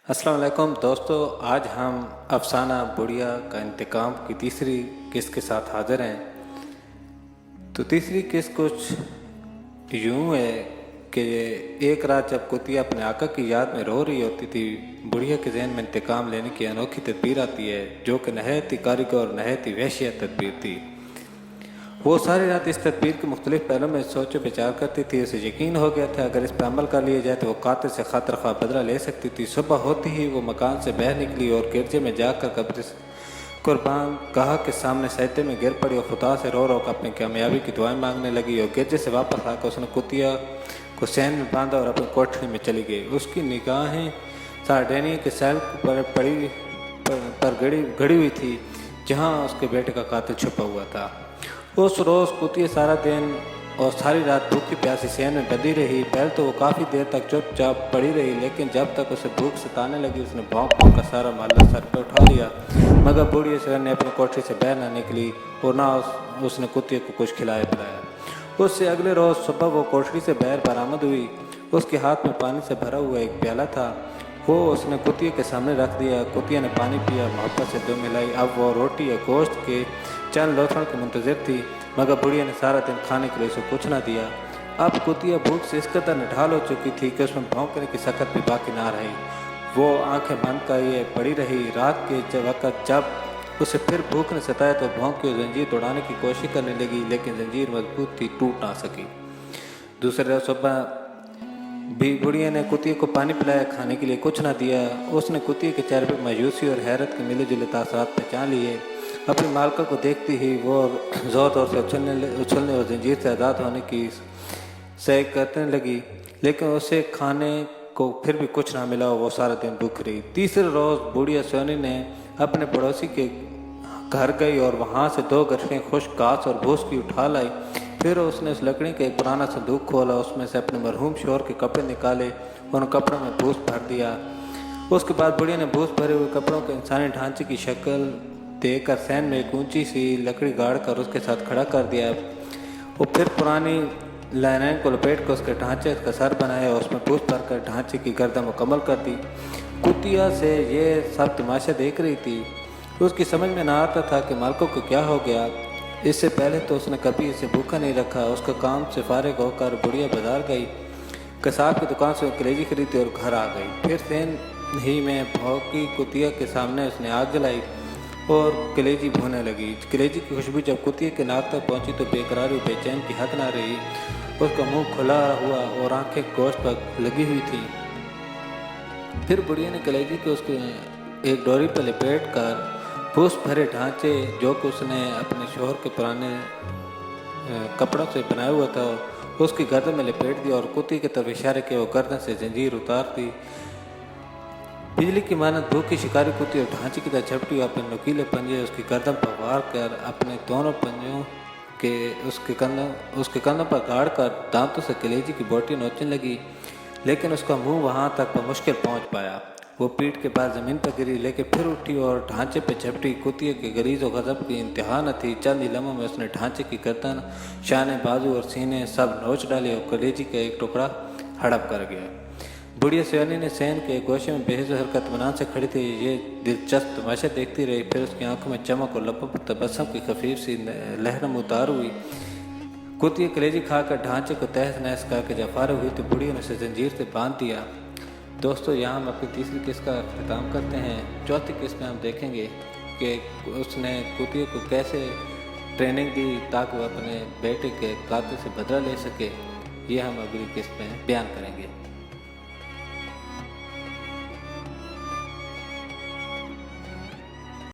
अस्सलाम वालेकुम दोस्तों, आज हम अफसाना बुढ़िया का इंतकाम की तीसरी किस्त के साथ हाजिर हैं। तो तीसरी किस्त कुछ यूं है कि एक रात जब कुतिया अपने आका की याद में रो रही होती थी, बुढ़िया के जहन में इंतकाम लेने की अनोखी तदबीर आती है, जो कि नहायत ही कारीगर और नहायत ही वहशियत तदबीर थी। वो सारी रात इस तदबीर के मुख्तलिफ पहलुओं में सोचो विचार करती थी। उसे यकीन हो गया था अगर इस पर अमल कर लिया जाए तो वो कातिल से खातर खा बदला ले सकती थी। सुबह होती ही वो मकान से बाहर निकली और गिरजे में जाकर कब्र कुर्बान गाह के सामने सजदे में गिर पड़ी और खुदा से रो रो कर अपनी कामयाबी की दुआएं मांगने लगी। और गिरजे से वापस आकर उसने कुतिया को सहन में बांधा और अपनी कोठरी में चली गई। उसकी निगाहें सार्डेनिया के सैल पर गड़ी हुई थी, जहाँ उसके बेटे का कातिल छुपा हुआ था। उस रोज़ कुतिया सारा दिन और सारी रात भूखी प्यासी सहन में बंधी रही। पहले तो वो काफ़ी देर तक चुपचाप पड़ी रही, लेकिन जब तक उसे भूख सताने लगी उसने भौंक भौंक कर सारा माला सर पर उठा लिया, मगर बूढ़ी शेर ने अपनी कोठरी से बाहर न निकली और ना उसने कुतिया को कुछ खिलाया पिलाया। उससे अगले रोज़ सुबह वो कोठरी से बाहर बरामद हुई। उसके हाथ में पानी से भरा हुआ एक प्याला था, वो उसने कुतिया के सामने रख दिया। कुतिया ने पानी पिया, मोहब्बत से दो मिलाई। अब वो रोटी या गोश्त के चंद लोथड़ों के मुंतज़िर थी, मगर बुढ़िया ने सारा दिन खाने के लिए उसे कुछ ना दिया। अब कुतिया भूख से इस कदर निढाल हो चुकी थी कि उसमें भौंकने की सकत भी बाकी ना रही। वो आंखें बंद किए पड़ी रही। रात के वक़्त जब उसे फिर भूख ने सताया तो भौंक के जंजीर तोड़ाने की कोशिश करने लगी, लेकिन जंजीर मजबूत थी, टूट ना सकी। दूसरे रोज सुबह भी बुढ़िया ने कुतिया को पानी पिलाया, खाने के लिए कुछ ना दिया। उसने कुतिया के चेहरे पर मायूसी और हैरत के मिले जुले तासरात पहचान लिए। अपनी मालका को देखती ही वो ज़ोर ज़ोर से उछलने और जंजीर से आज़ाद होने की सह करने लगी, लेकिन उसे खाने को फिर भी कुछ ना मिला और वो सारा दिन भूख रही। तीसरे रोज़ बुढ़िया सोनी ने अपने पड़ोसी के घर गई और वहाँ से 2 गठरियाँ खुश्क घास और भूस की उठा लाई। फिर उसने उस लकड़ी का एक पुराना संदूक खोला, उसमें से अपने मरहूम शोहर के कपड़े निकाले और उन कपड़ों में भूस भर दिया। उसके बाद बुढ़िया ने भूस भरे हुए कपड़ों के इंसानी ढांचे की शक्ल देकर सहन में एक ऊंची सी लकड़ी गाड़ कर उसके साथ खड़ा कर दिया। वो फिर पुरानी लाइनें को लपेट कर उसके ढांचे का सर बनाया और उसमें भूस भर कर ढांचे की गर्दन मुकम्मल कर दी। कुतिया से ये सब तमाशा देख रही थी। उसकी समझ में ना आता था कि मालकों को क्या हो गया। इससे पहले तो उसने कभी इसे भूखा नहीं रखा। उसका काम से फारिग होकर बुढ़िया बाजार गई, कसाब की दुकान से कलेजी खरीदी और घर आ गई। फिर सेन ही में भौंकी कुतिया के सामने उसने आग जलाई और कलेजी भूनने लगी। कलेजी की खुशबू जब कुतिया के नाक तक पहुंची तो बेकरार और बेचैन की हद ना रही। उसका मुंह खुला हुआ और आंखें गोश्त पर लगी हुई थी। फिर बुढ़िया ने कलेजी को उसके एक डोरी पर लपेट कर भूस भरे ढांचे, जो कि उसने अपने शोहर के पुराने कपड़ों से बनाया हुआ था, उसकी गर्दन में लपेट दिया और कुत्ते की तरफ इशारे के वो गर्दन से जंजीर उतार दी। बिजली की मानत भूखी शिकारी कुत्ती और ढांचे की तरह झपटी अपने नुकीले पंजे उसकी गर्दन पर वार कर अपने दोनों पंजों के उसके कंधों पर गाड़ कर दांतों से कलेजी की बोटी नोचने लगी, लेकिन उसका मुंह वहां तक बमुश्किल पहुंच पाया। वो पीठ के बाद ज़मीन पर गिरी, लेकिन फिर उठी और ढांचे पे झपटी। कुतिया के गरीज और गज़ब की इंतहा न थी। चंद ही लम्हों में उसने ढांचे की गर्दन, शाने, बाजू और सीने सब नोच डाले और कलेजी का एक टुकड़ा हड़प कर गया। बुढ़िया सयानी ने सहन के गोशे में बेहद हरकत बना से खड़ी थी। ये दिलचस्प तमाशा देखती रही। फिर उसकी आंखों में चमक और लबों पर तबस्सुम की खफीफ सी लहरम उतार हुई। कुतिया कलेजी खाकर ढांचे को तहस नहस करके जब फारिग हुई तो बुढ़िया ने उसे जंजीर से बांध दिया। दोस्तों, यहाँ हम अपनी तीसरी किस्त का अख्ताम करते हैं। चौथी किस्त में हम देखेंगे कि उसने कुतिया को कैसे ट्रेनिंग दी ताकि वह अपने बेटे के कातिल से बदला ले सके। ये हम अगली किस्त में बयान करेंगे।